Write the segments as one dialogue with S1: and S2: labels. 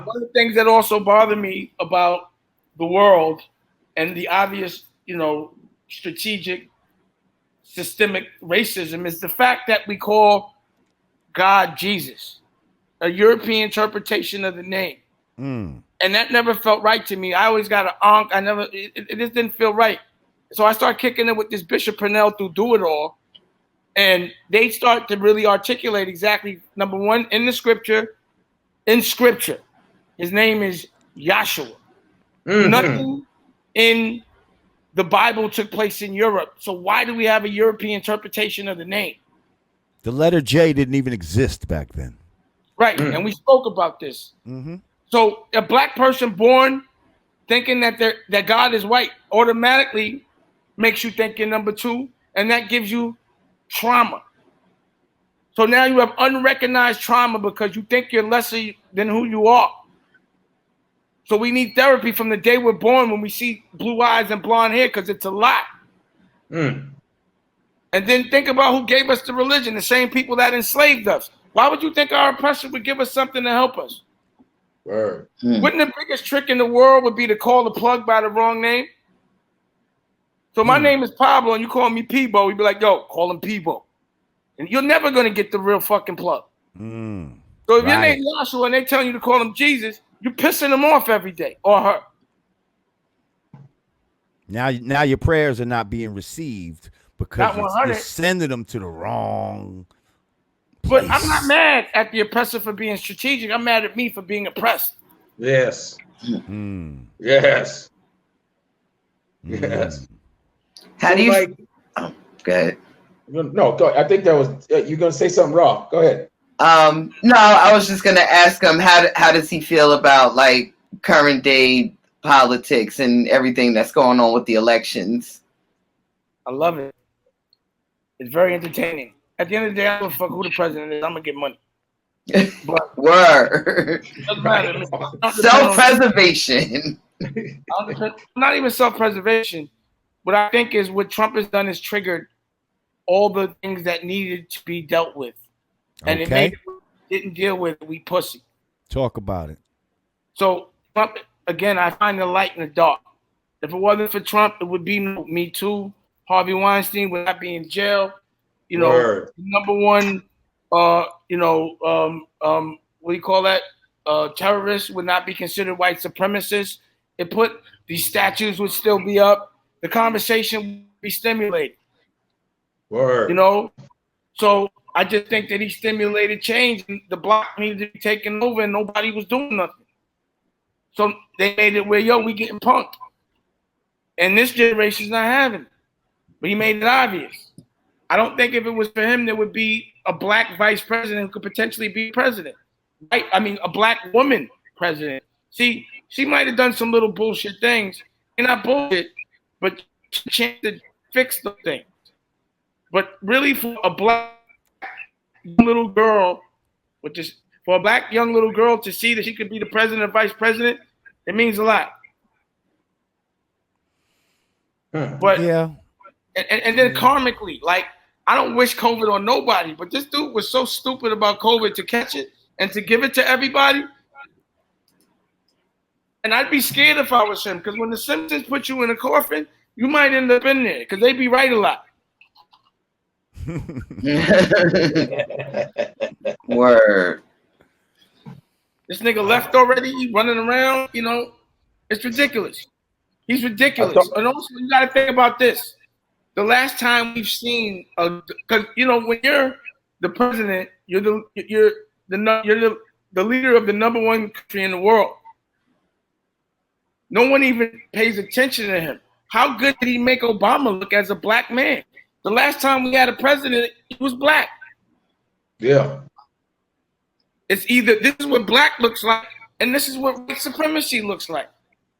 S1: One of the things that also bother me about the world and the obvious, strategic, systemic racism is the fact that we call God Jesus, a European interpretation of the name. And that never felt right to me. I always got an onk. It just didn't feel right. So I started kicking it with this Bishop Purnell through Do It All. And they start to really articulate exactly, number one, in Scripture, his name is Yahshua. Nothing in the Bible took place in Europe. So why do we have a European interpretation of the name?
S2: The letter J didn't even exist back then.
S1: Right. And we spoke about this. So a black person born thinking that God is white automatically makes you think you're number two, and that gives you trauma. So now you have unrecognized trauma because you think you're lesser than who you are. So we need therapy from the day we're born when we see blue eyes and blonde hair, because it's a lie. And then think about who gave us the religion, the same people that enslaved us. Why would you think our oppressor would give us something to help us? Wouldn't the biggest trick in the world would be to call the plug by the wrong name? So my name is Pablo and you call me Peebo. You'd be like, yo, call him Peebo. And you're never going to get the real fucking plug. So if your name is Joshua and they telling you to call him Jesus, you're pissing him off every day, or her.
S2: Now your prayers are not being received because you're sending them to the wrong place.
S1: But I'm not mad at the oppressor for being strategic. I'm mad at me for being oppressed.
S3: Yes. Yes. Yes.
S4: How do you? Go ahead.
S3: No, go. I think that was you're gonna say something wrong. Go ahead.
S4: No, I was just gonna ask him how does he feel about like current day politics and everything that's going on with the elections.
S1: I love it. It's very entertaining. At the end of the day, I don't fuck who the president is. I'm gonna get money.
S4: But word. Self-preservation.
S1: Not even self-preservation. What I think is what Trump has done is triggered all the things that needed to be dealt with. And it didn't deal with we pussy.
S2: Talk about it.
S1: So Trump, again, I find the light in the dark. If it wasn't for Trump, it would be no Me Too. Harvey Weinstein would not be in jail. Number one, what do you call that? Terrorists would not be considered white supremacists. These statues would still be up. The conversation would be stimulated.
S3: Word.
S1: So I just think that he stimulated change, and the block needed to be taken over, and nobody was doing nothing. So they made it where, we getting punked. And this generation's not having it. But he made it obvious. I don't think if it was for him, there would be a black vice president who could potentially be president. Right? I mean, a black woman president. See, she might have done some little bullshit things. They're not bullshit, but she chance to fix the thing. But really, for a black little girl, for a black young little girl to see that she could be the president or vice president, it means a lot. But
S2: yeah.
S1: And then karmically, like, I don't wish COVID on nobody, but this dude was so stupid about COVID to catch it and to give it to everybody. And I'd be scared if I was him, because when the Simpsons put you in a coffin, you might end up in there, because they be right a lot.
S4: Word.
S1: This nigga left already, running around, it's ridiculous. He's ridiculous. And also, you got to think about this. The last time we've seen, because when you're the president, you're the leader of the number one country in the world. No one even pays attention to him. How good did he make Obama look as a black man? The last time we had a president, he was black.
S3: Yeah.
S1: It's either this is what black looks like, and this is what white supremacy looks like.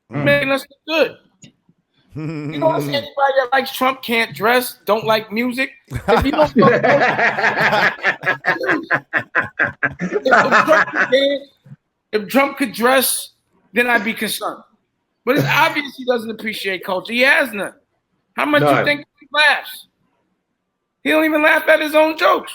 S1: Making us look good. Anybody that likes Trump can't dress, don't like music. If you don't if Trump could dress, then I'd be concerned. But it's obvious he doesn't appreciate culture. He has none. How much you think he laughs? He don't even laugh at his own jokes.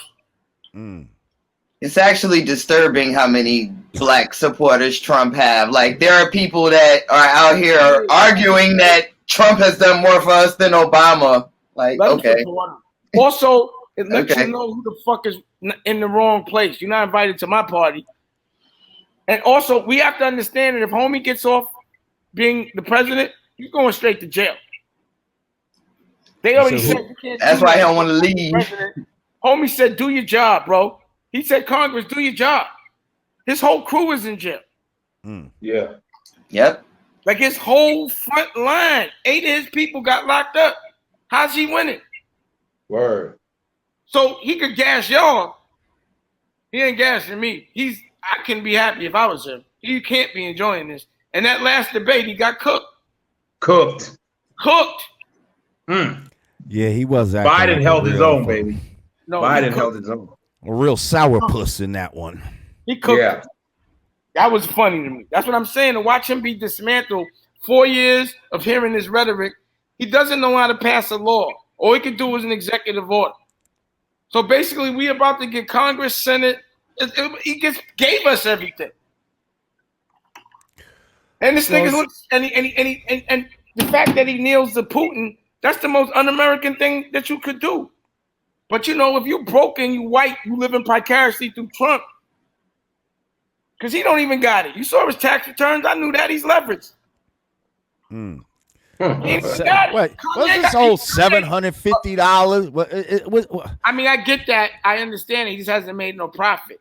S4: It's actually disturbing how many black supporters Trump have. Like, there are people that are out here arguing that Trump has done more for us than Obama. Like, okay.
S1: Also, it lets you know who the fuck is in the wrong place. You're not invited to my party. And also, we have to understand that if homie gets off being the president, you're going straight to jail. They already said you can't.
S4: That's why I don't want to leave.
S1: Homie said, do your job, bro. He said, Congress, do your job. His whole crew is in jail.
S3: Yeah.
S4: Yep.
S1: Like his whole front line, 8 of his people got locked up. How's he winning?
S3: Word.
S1: So he could gas y'all. He ain't gassing me. I can be happy if I was him. He can't be enjoying this. And that last debate, he got cooked.
S3: Cooked.
S2: Yeah, he was.
S3: Biden held his own, baby. No, Biden held his own.
S2: A real sourpuss in that one.
S1: He cooked. Yeah. That was funny to me. That's what I'm saying. To watch him be dismantled, 4 years of hearing his rhetoric, he doesn't know how to pass a law. All he can do is an executive order. So basically, we about to get Congress, Senate. He gave us everything. And this nigga looks, and the fact that he kneels to Putin, that's the most un-American thing that you could do. But you know, if you broke and you white, you living vicariously through Trump. Because he don't even got it. You saw his tax returns. I knew that. He's leveraged.
S2: What's this whole $750?
S1: I mean, I get that. I understand it. He just hasn't made no profit.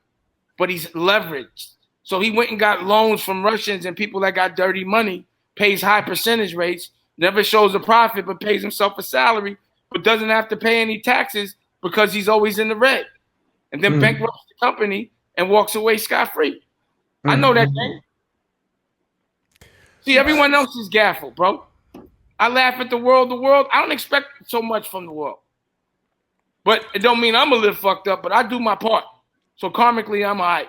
S1: But he's leveraged. So he went and got loans from Russians and people that got dirty money, pays high percentage rates, never shows a profit, but pays himself a salary, but doesn't have to pay any taxes because he's always in the red. And then bankrupts the company and walks away scot-free. I know that thing. See, everyone else is gaffled, bro. I laugh at the world. I don't expect so much from the world. But it don't mean I'm going to live fucked up, but I do my part. So karmically, I'm all right.